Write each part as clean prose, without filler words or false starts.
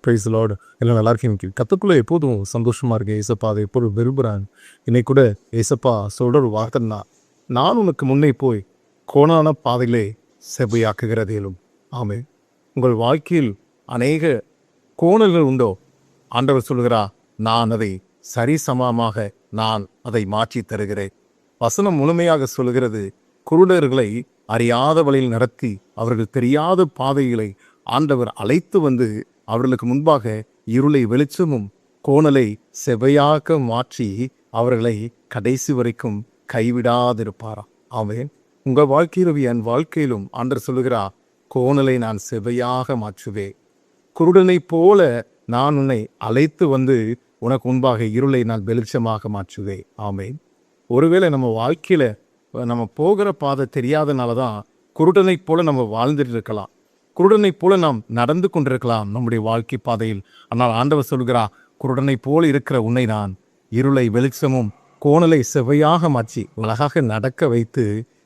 Price Lord. எல்லாம் நல்லா இருக்கீங்க. கத்துக்குள்ள எப்போதும் சந்தோஷமா இருக்கேன். ஏசப்பா அதை எப்போதும் விரும்புகிறாங்க. இன்னைக்கு கூட ஏசப்பா சொல்கிற ஒரு வார்த்தைன்னா, நான் உனக்கு முன்னே போய் கோணான பாதையிலே செவ்வையாக்குகிறதேலும். ஆமே. உங்கள் வாழ்க்கையில் அநேக கோணல்கள் உண்டோ? ஆண்டவர் சொல்கிறா, நான் அதை சரிசமமாக நான் அதை மாற்றி தருகிறேன். வசனம் முழுமையாக சொல்கிறது, குருடர்களை அறியாத வழியில் நடத்தி அவர்கள் தெரியாத பாதைகளை ஆண்டவர் அழைத்து வந்து அவர்களுக்கு முன்பாக இருளை வெளிச்சமும் கோணலை செவையாக மாற்றி அவர்களை கடைசி வரைக்கும் கைவிடாதிருப்பாராம். ஆமென். உங்கள் வாழ்க்கையிலும் என் வாழ்க்கையிலும் ஆண்டவர் சொல்லுகிறா, கோணலை நான் செவையாக மாற்றுவேன். குருடனை போல நான் உன்னை அழைத்து வந்து உனக்கு முன்பாக இருளை நான் வெளிச்சமாக மாற்றுவேன். ஆமென். ஒருவேளை நம்ம வாழ்க்கையில நம்ம போகிற பாதை தெரியாதனால தான் குருடனை போல நம்ம வாழ்ந்துட்டு இருக்கலாம். குருடனை போல நாம் நடந்து கொண்டிருக்கலாம் நம்முடைய வாழ்க்கை பாதையில். ஆனால் ஆண்டவர் சொல்கிறா, குருடனை போல இருக்கிற உன்னை நான் இருளை வெளிச்சமும் கோணலை செவையாக மாற்றி அழகாக நடக்க வைத்து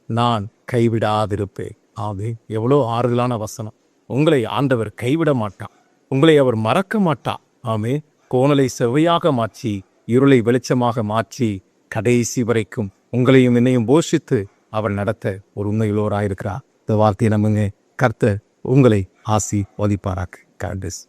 நான் கைவிடாதிருப்பேன். ஆமே. எவ்வளோ ஆறுதலான வசனம். உங்களை ஆண்டவர் கைவிட மாட்டான். உங்களை அவர் மறக்க மாட்டான். ஆமே. கோணலை செவையாக மாற்றி இருளை வெளிச்சமாக மாற்றி கடைசி வரைக்கும் உங்களையும் என்னையும் போஷித்து அவர் நடத்த ஒரு உண்மையுள்ளவராயிருக்கிறார். இந்த வார்த்தையை நம்புங்க. கர்த்தர் உங்களை ஆசீர்வதிப்பாராக. God plus.